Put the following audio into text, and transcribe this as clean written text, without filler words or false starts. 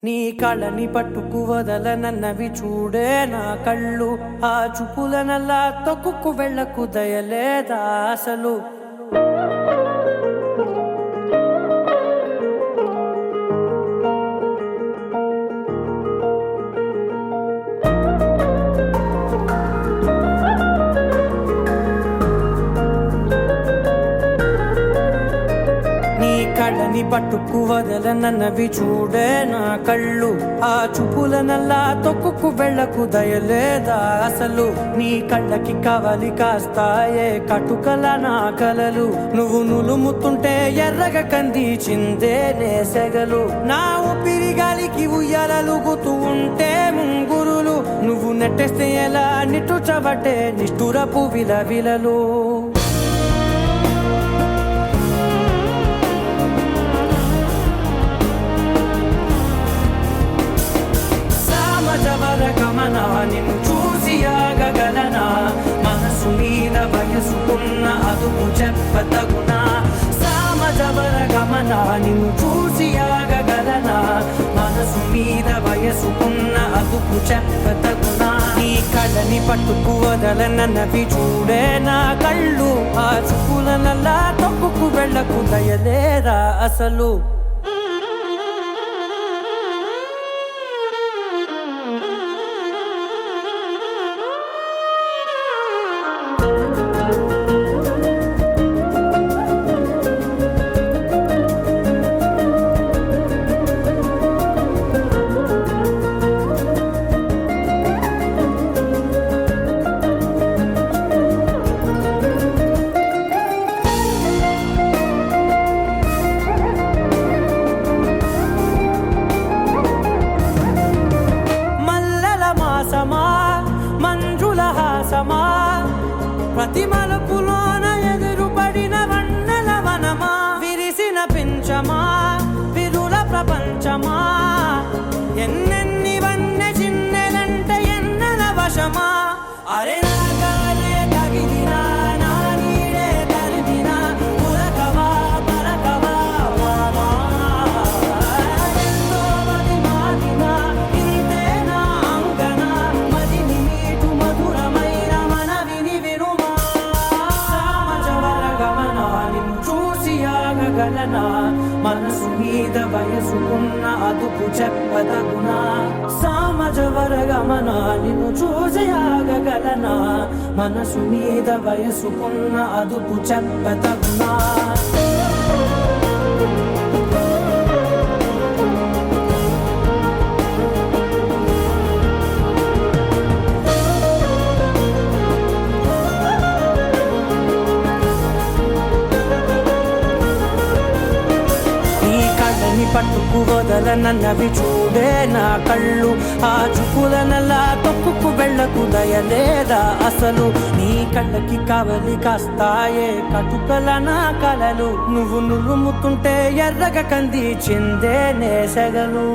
నీ కళ్ళని పట్టుకు వదలనన్నవి చూడే నా కళ్ళు, ఆ చూపులనల్లా తొక్కుకు వెళ్ళకు దయలేదా అసలు. కళ్ళని పట్టుకు వదలనన్నవి చూడే నా కళ్ళు, ఆ చూపులనల్లా తొక్కుకు వెళ్ళకు దయలేదా అసలు. నీ కళ్ళకి కవలి కాస్తాయే కటుకల నా కలలు, నువ్వు నులుముతుంటే ఎర్రగ కందిచిందే నేసెగలు. నా ఊపిరి గాలికి ఉయ్యాలలుగుతూ ఉంటే ముంగురులు, నువ్వు నెట్టేస్తే ఎలా నిట్టుచబట్టే నిష్ఠురపు విలవిలలు. గమనా నిన్ను చూసి ఆగగలనా, మనసు మీద వయసుకున్న అదుపు చెప్పతగునా. సామజవర గమనా నిన్ను చూసి ఆగగలనా, మనసు మీద వయసుకున్న అదుపు చెప్పతగునా. నీ కళ్ళని పట్టుకు వదలనన్నవి చూడే నా కళ్ళు, ఆ చూపులనల్లా తొక్కుకు వెళ్ళకు దయలేరా అసలు. మంజుల హాసమా ప్రతి మలుపులోన ఎదురుపడిన వన్నెల వనమా, విరిసిన పించమా విరుల ప్రపంచమా, ఎన్నెన్ని వన్నె చిన్నెలంటే ఎన్నెల వశమా. అరే నాగాలే తగిలినా నా నీడే తరిమినా, పులకవా పలకవా వామా, ఎంతో మది మాటినా ఇంతే నా అంగన, మదిని మీటు మధురమైన మనవిని వినుమా. సామజవర గమనా నిన్ను చూసి ఆగగలనా, మనసు మీద వయసుకున్న అదుపు చెప్పదగునా. సామజవర గమనా నిన్ను చూసి ఆగగలనా, మనసు మీద వయసుకున్న అదుపు చెప్పదగునా. పట్టుకు వదలనన్నవి చూడే నా కళ్ళు, ఆ చూపులనల్లా తొక్కుకు వెళ్ళకు దయలేదా అసలు. నీ కళ్ళకి కవలి కాస్తాయే కటుకల నా కలలు, నువ్వు నులుముతుంటే ఎర్రగ కందిచిందే నేసెగలు.